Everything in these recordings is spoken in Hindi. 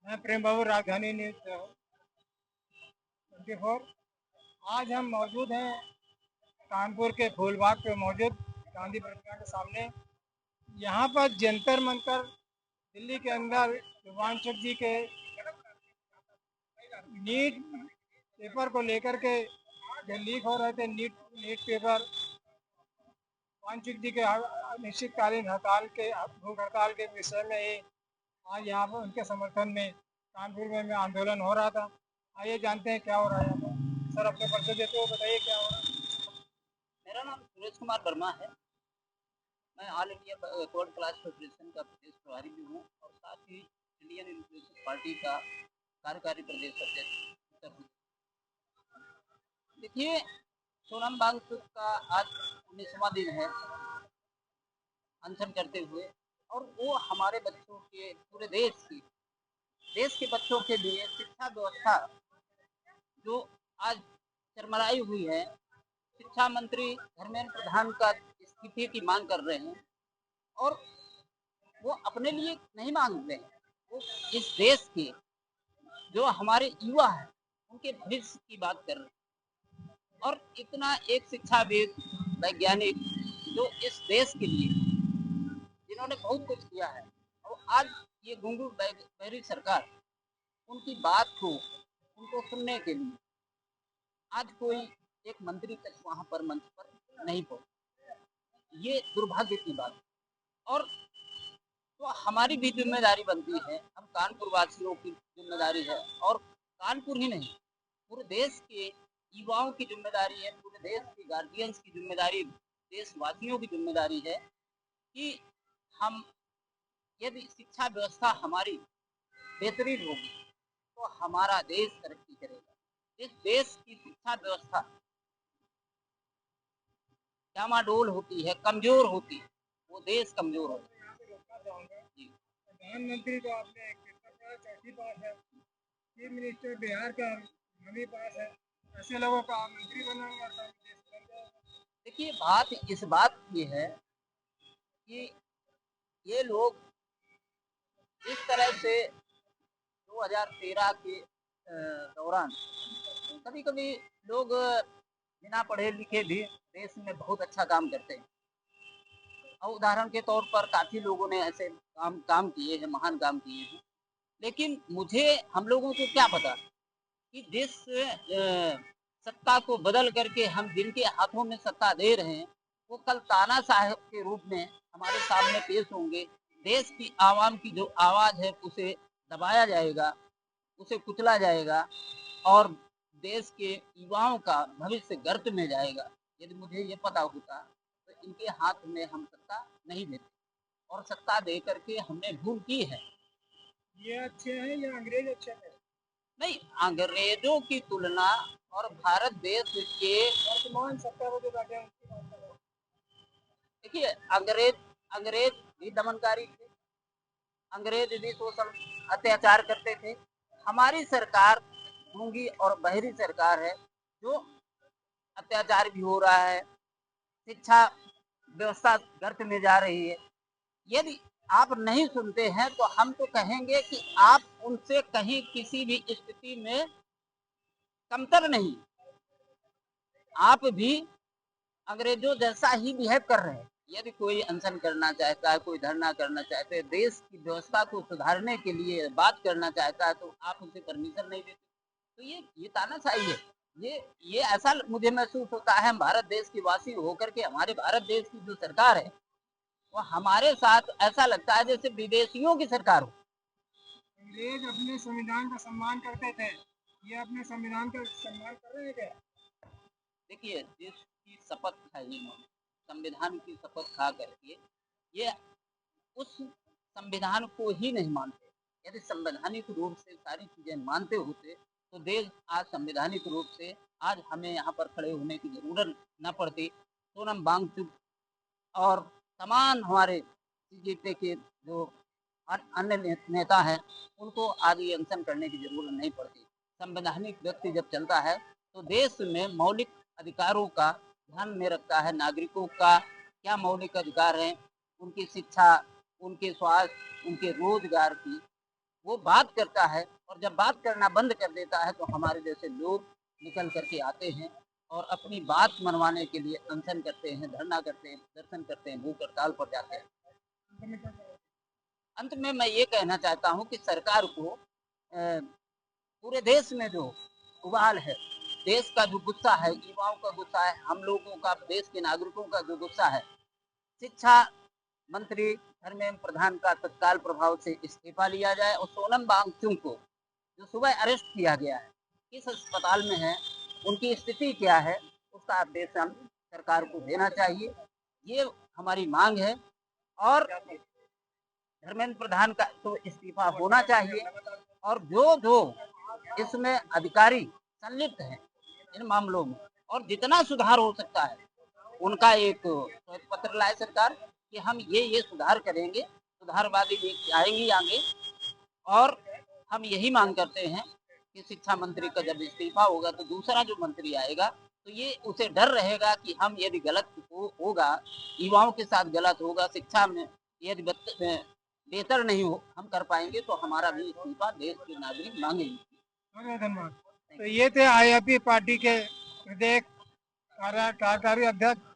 मैं प्रेम बाबू, राजधानी न्यूज 24। आज हम मौजूद हैं कानपुर के फूलबाग पे मौजूद गांधी प्रतिमा के सामने। यहाँ पर जंतर मंतर दिल्ली के अंदर वानचक जी के नीट पेपर को लेकर के जो लीक हो रहे थे, नीट पेपर, वानचक जी के अनिश्चितकालीन हड़ताल के भूख हड़ताल के विषय में ही आज यहाँ पर उनके समर्थन में कानपुर में आंदोलन हो रहा था। आइए जानते हैं क्या हो रहा है यहाँ पर। सर, अपने परिचय देते हुए बताइए क्या हो रहा है। मेरा नाम सुरेश कुमार वर्मा है। मैं all India court class federation का प्रदेश प्रभारी भी हूँ और साथ ही इंडियन इंक्लूसिव पार्टी का कार्यकारी प्रदेश अध्यक्ष उत्तर प्रदेश। देखिए, सोनम वांगचुक का आज 19वां दिन है अनशन करते हुए, और वो हमारे बच्चों के, पूरे देश के बच्चों के लिए शिक्षा व्यवस्था जो आज चरमराई हुई है, शिक्षा मंत्री धर्मेंद्र प्रधान का इस्तीफे की मांग कर रहे हैं। और वो अपने लिए नहीं मांगते हैं, वो इस देश के जो हमारे युवा हैं उनके भविष्य की बात कर रहे हैं। और इतना एक शिक्षाविद, वैज्ञानिक जो इस देश के लिए जिन्होंने बहुत कुछ किया है, और आज ये गुंगू बहरी सरकार उनकी बात को, उनको सुनने के लिए आज कोई एक मंत्री तक वहां पर मंच पर नहीं पहुंचा। ये दुर्भाग्य की बात है। और तो हमारी भी जिम्मेदारी बनती है, हम कानपुर वासियों की जिम्मेदारी है, और कानपुर ही नहीं, पूरे देश के युवाओं की जिम्मेदारी है, पूरे देश के गार्जियंस की जिम्मेदारी, देशवासियों की जिम्मेदारी है कि हम, यदि शिक्षा व्यवस्था हमारी बेहतरीन होगी तो हमारा देश तरक्की करेगा। इस देश की शिक्षा व्यवस्था डामाडोल होती है, कमजोर होती है, वो देश कमजोर होता है। यहाँ पे रोकना चाहूँगा। प्रधानमंत्री तो आपने एक पेपर का चौथी पास है, चीफ मिनिस्टर बिहार का नवी पास है। ऐसे लोगों का मंत्री बनाऊंगा तो देश बन जाएगा। देखिए, बात इस बात की है कि ये लोग इस तरह से 2013 के दौरान कभी कभी लोग बिना पढ़े लिखे भी देश में बहुत अच्छा काम करते हैं, और उदाहरण के तौर पर काफी लोगों ने ऐसे काम किए हैं, महान काम किए हैं। लेकिन मुझे, हम लोगों को क्या पता कि जिस सत्ता को बदल करके हम जिनके हाथों में सत्ता दे रहे हैं, वो कल तानाशाह के रूप में हमारे सामने पेश होंगे। देश की आवाम की जो आवाज है उसे दबाया जाएगा, उसे कुचला जाएगा, और देश के युवाओं का भविष्य गर्त में जाएगा। यदि मुझे ये पता होता तो इनके हाथ में हम सत्ता नहीं देते, और सत्ता दे करके हमने भूल की है। ये अच्छे हैं या अंग्रेज अच्छे हैं? नहीं, अंग्रेजों की तुलना और भारत देश के, वर्तमान सत्ता में जो बैठे हैं उनकी बात कर रहा हूँ। देखिए, अंग्रेज अंग्रेज भी दमनकारी थे, अंग्रेज भी शोषण अत्याचार करते थे। हमारी सरकार गूंगी और बहरी सरकार है, जो अत्याचार भी हो रहा है, शिक्षा व्यवस्था गर्त में जा रही है। यदि आप नहीं सुनते हैं तो हम तो कहेंगे कि आप उनसे कहीं किसी भी स्थिति में कमतर नहीं, आप भी अंग्रेजों जैसा ही बिहेव कर रहे हैं। यदि कोई अनशन करना चाहता है, कोई धरना करना चाहते हैं, देश की व्यवस्था को सुधारने के लिए बात करना चाहता है, तो आप उसे परमिशन नहीं देते। तो ये तानाशाही है। ये ऐसा मुझे महसूस होता है, हम भारत देश के वासी होकर के, हमारे भारत देश की जो सरकार है वो हमारे साथ ऐसा लगता है जैसे विदेशियों की सरकार हो। अंग्रेज अपने संविधान का सम्मान करते थे, ये अपने संविधान का सम्मान कर रहे हैं क्या? देखिए, जिसकी शपथ खाई इन्होंने, संविधान की शपथ खा करके, ये उस संविधान को ही नहीं मानते। यदि संवैधानिक रूप से सारी चीजें मानते होते तो देश आज संवैधानिक रूप से, आज हमें यहाँ पर खड़े होने की जरूरत न पड़ती। सोनम वांगचुक और तमाम हमारे सीजेपी के जो अन्य नेता हैं, उनको आज ये अनशन करने की जरूरत नहीं पड़ती। संवैधानिक व्यक्ति जब चलता है तो देश में मौलिक अधिकारों का ध्यान में रखता है, नागरिकों का क्या मौलिक अधिकार है, उनकी शिक्षा, उनके स्वास्थ्य, उनके रोजगार की, वो बात करता है, और जब बात करना बंद कर देता है तो हमारे जैसे लोग निकल करके आते हैं और अपनी बात मनवाने के लिए अनशन करते हैं, धरना करते हैं, प्रदर्शन करते हैं, भूख हड़ताल पर जाते हैं। अंत में मैं ये कहना चाहता हूँ कि सरकार को पूरे देश में जो उबाल है, देश का जो गुस्सा है, युवाओं का गुस्सा है, हम लोगों का, देश के नागरिकों का जो गुस्सा है, शिक्षा मंत्री धर्मेंद्र प्रधान का तत्काल प्रभाव से इस्तीफा लिया जाए और सोनम वांगचुक को जो सुबह अरेस्ट किया गया है, किस अस्पताल में है, उनकी स्थिति क्या है, उसका अपडेशन सरकार को देना चाहिए। ये हमारी मांग है। और धर्मेंद्र प्रधान का तो इस्तीफा होना चाहिए, और जो जो इसमें अधिकारी संलिप्त हैं इन मामलों में, और जितना सुधार हो सकता है उनका एक श्वेत पत्र लाए सरकार कि हम ये सुधार करेंगे, सुधारवादी नीति आएंगी आगे। और हम यही मांग करते हैं कि शिक्षा मंत्री का जब इस्तीफा होगा तो दूसरा जो मंत्री आएगा तो ये उसे डर रहेगा कि हम यदि गलत होगा, युवाओं के साथ गलत होगा, शिक्षा में यदि बेहतर नहीं हो हम कर पाएंगे तो हमारा भी इस्तीफा देश के नागरिक मांगेंगे। बहुत बहुत धन्यवाद। तो ये थे आईएपी पार्टी के प्रदेश कार्यकारी अध्यक्ष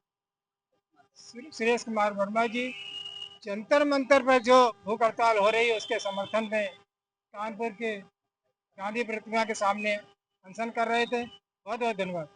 सुरेश कुमार वर्मा जी। जंतर मंतर पर जो भूख हड़ताल हो रही है उसके समर्थन में कानपुर के गांधी प्रतिमा के सामने अनशन कर रहे थे। बहुत बहुत धन्यवाद।